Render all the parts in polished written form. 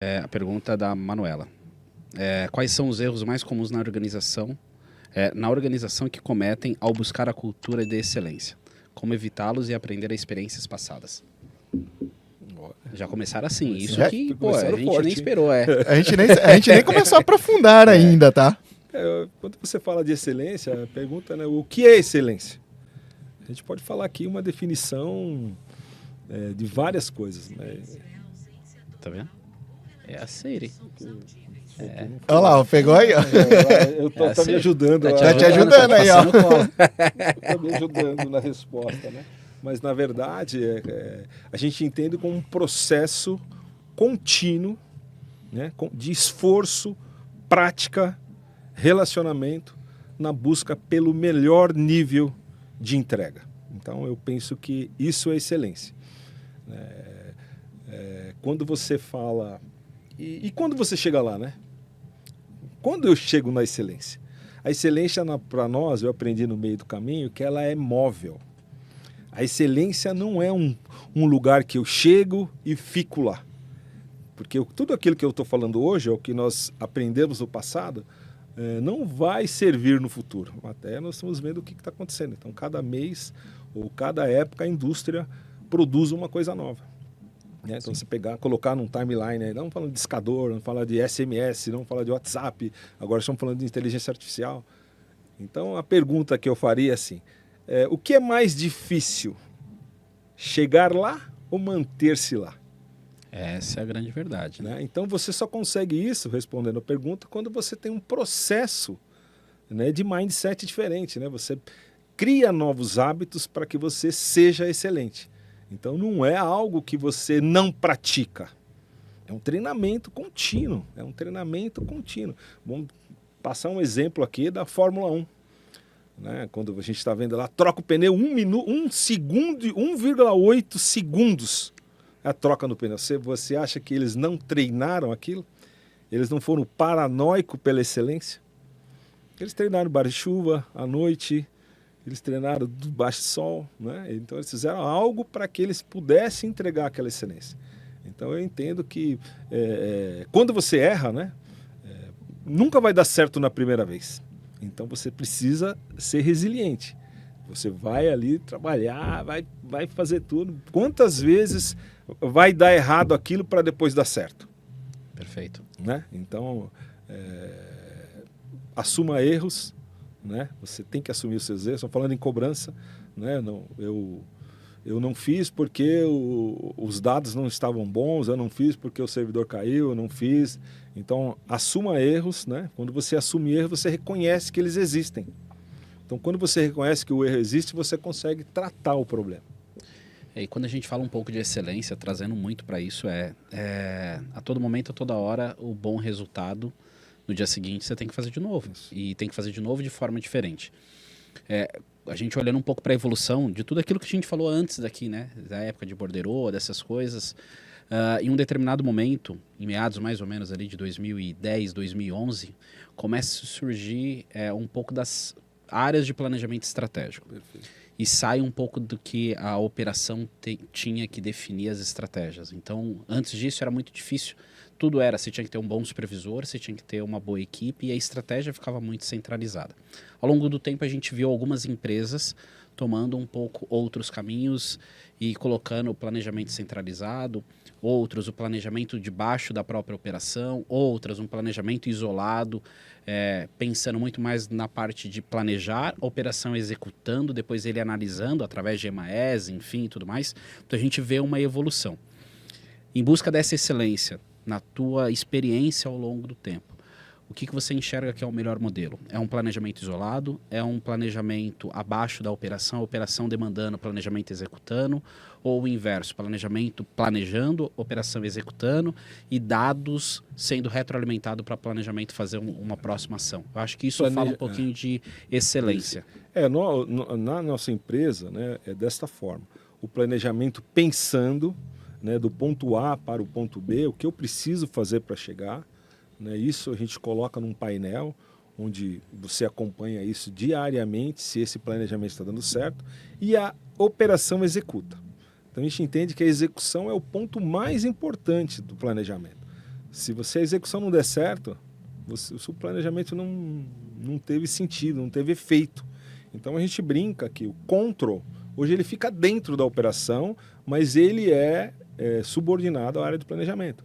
A pergunta da Manuela. Quais são os erros mais comuns na organização que cometem ao buscar a cultura de excelência? Como evitá-los e aprender as experiências passadas? Já começaram assim. Isso aqui, a gente forte, nem hein? esperou, A gente nem começou a aprofundar ainda, tá? Quando você fala de excelência, a pergunta, né, o que é excelência? A gente pode falar aqui uma definição de várias coisas. Né? Tá vendo? É a Siri. Olha lá, pegou aí, ó. Tá me ajudando. Tá te ajudando aí, ó. Tá me ajudando na resposta, né? Mas, na verdade, a gente entende como um processo contínuo, né, de esforço, prática, relacionamento, na busca pelo melhor nível de entrega. Então, eu penso que isso é excelência. Quando você fala... E quando você chega lá, né? Quando eu chego na excelência? A excelência, para nós, eu aprendi no meio do caminho, que ela é móvel. A excelência não é um lugar que eu chego e fico lá. Porque tudo aquilo que eu estou falando hoje, é o que nós aprendemos no passado, não vai servir no futuro. Até nós estamos vendo o que está acontecendo. Então, cada mês ou cada época, a indústria produz uma coisa nova. Né? Então, você colocar num timeline, não falando de discador, não fala de SMS, não fala de WhatsApp, agora estamos falando de inteligência artificial. Então, a pergunta que eu faria é assim, o que é mais difícil? Chegar lá ou manter-se lá? Essa é a grande verdade. Né? Então, você só consegue isso, respondendo a pergunta, quando você tem um processo, né, de mindset diferente. Né? Você cria novos hábitos para que você seja excelente. Então, não é algo que você não pratica. É um treinamento contínuo. Vamos passar um exemplo aqui da Fórmula 1. Né? Quando a gente está vendo lá, troca o pneu 1 segundo e 1,8 segundos a troca no pneu. Você acha que eles não treinaram aquilo? Eles não foram paranoicos pela excelência? Eles treinaram embaixo de chuva, à noite, eles treinaram debaixo de sol. Né? Então eles fizeram algo para que eles pudessem entregar aquela excelência. Então eu entendo que quando você erra, né, nunca vai dar certo na primeira vez. Então você precisa ser resiliente. Você vai ali trabalhar, vai fazer tudo. Quantas vezes vai dar errado aquilo para depois dar certo? Perfeito. Né? Então, assuma erros. Né? Você tem que assumir os seus erros. Estou falando em cobrança. Né? Eu não fiz porque os dados não estavam bons, eu não fiz porque o servidor caiu, eu não fiz. Então, assuma erros. Né? Quando você assume erros, você reconhece que eles existem. Então, quando você reconhece que o erro existe, você consegue tratar o problema. E quando a gente fala um pouco de excelência, trazendo muito para isso, a todo momento, a toda hora, o bom resultado, no dia seguinte, você tem que fazer de novo. Isso. E tem que fazer de novo de forma diferente. A gente olhando um pouco para a evolução de tudo aquilo que a gente falou antes daqui, né? Da época de borderô, dessas coisas. Em um determinado momento, em meados mais ou menos ali de 2010, 2011, começa a surgir um pouco das áreas de planejamento estratégico. Perfeito. E sai um pouco do que a operação tinha que definir as estratégias. Então, antes disso era muito difícil. Tudo você tinha que ter um bom supervisor, você tinha que ter uma boa equipe e a estratégia ficava muito centralizada. Ao longo do tempo a gente viu algumas empresas tomando um pouco outros caminhos e colocando o planejamento centralizado, outros o planejamento debaixo da própria operação, outras um planejamento isolado, pensando muito mais na parte de planejar, a operação executando, depois ele analisando através de EMAES, enfim, e tudo mais. Então a gente vê uma evolução. Em busca dessa excelência, na tua experiência ao longo do tempo, o que você enxerga que é o melhor modelo? É um planejamento isolado? É um planejamento abaixo da operação, a operação demandando, planejamento executando? Ou o inverso, planejamento planejando, operação executando e dados sendo retroalimentados para planejamento fazer uma próxima ação? Eu acho que isso fala um pouquinho de excelência. Na nossa empresa, né, é desta forma. O planejamento pensando, né, do ponto A para o ponto B, o que eu preciso fazer para chegar. Né, isso a gente coloca num painel, onde você acompanha isso diariamente, se esse planejamento está dando certo, e a operação executa. Então a gente entende que a execução é o ponto mais importante do planejamento. Se a execução não der certo, o seu planejamento não teve sentido, não teve efeito. Então a gente brinca que o control, hoje ele fica dentro da operação, mas ele é subordinado à área de planejamento.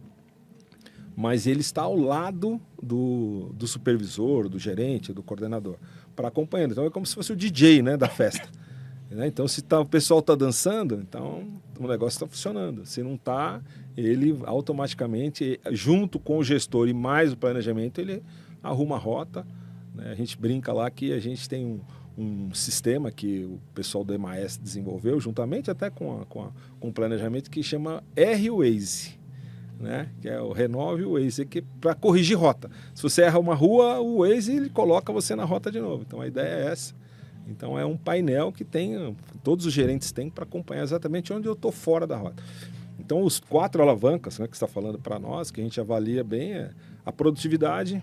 Mas ele está ao lado do supervisor, do gerente, do coordenador, para acompanhando. Então é como se fosse o DJ, né, da festa. Né? Então se o pessoal está dançando, então o negócio está funcionando. Se não está, ele automaticamente, junto com o gestor e mais o planejamento, ele arruma a rota. Né? A gente brinca lá que a gente tem um sistema que o pessoal do EMAS desenvolveu, juntamente até com o planejamento, que chama R-Waze. Né? Que é o Renove o Waze, que para corrigir rota. Se você erra uma rua, o Waze ele coloca você na rota de novo. Então a ideia é essa. Então é um painel que todos os gerentes têm para acompanhar exatamente onde eu estou fora da rota. Então os 4 alavancas, né, que você está falando para nós, que a gente avalia bem, é a produtividade,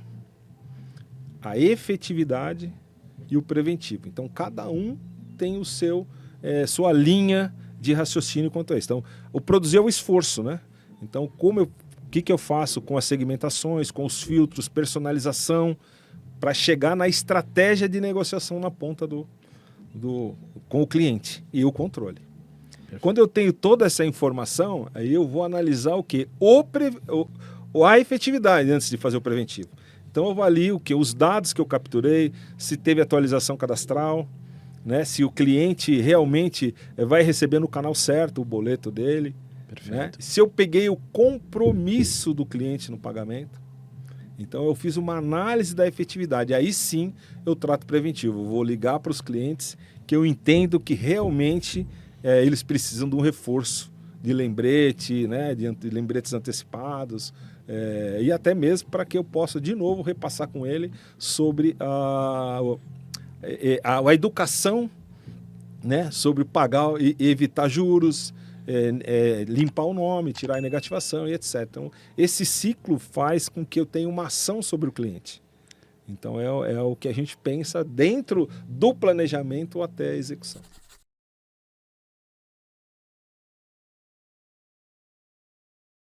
a efetividade e o preventivo. Então cada um tem sua linha de raciocínio quanto a isso. Então o produzir é o esforço, né? Então, o que eu faço com as segmentações, com os filtros, personalização, para chegar na estratégia de negociação na ponta com o cliente e o controle. Perfeito. Quando eu tenho toda essa informação, aí eu vou analisar o quê? A efetividade antes de fazer o preventivo. Então, eu avalio os dados que eu capturei, se teve atualização cadastral, né? Se o cliente realmente vai receber no canal certo o boleto dele. Né? Se eu peguei o compromisso do cliente no pagamento, então eu fiz uma análise da efetividade. Aí sim eu trato preventivo. Eu vou ligar para os clientes que eu entendo que realmente eles precisam de um reforço de lembrete, né? de lembretes antecipados, e até mesmo para que eu possa de novo repassar com ele sobre a educação, né? Sobre pagar e evitar juros, limpar o nome, tirar a negativação e etc. Então, esse ciclo faz com que eu tenha uma ação sobre o cliente. Então, é o que a gente pensa dentro do planejamento até a execução.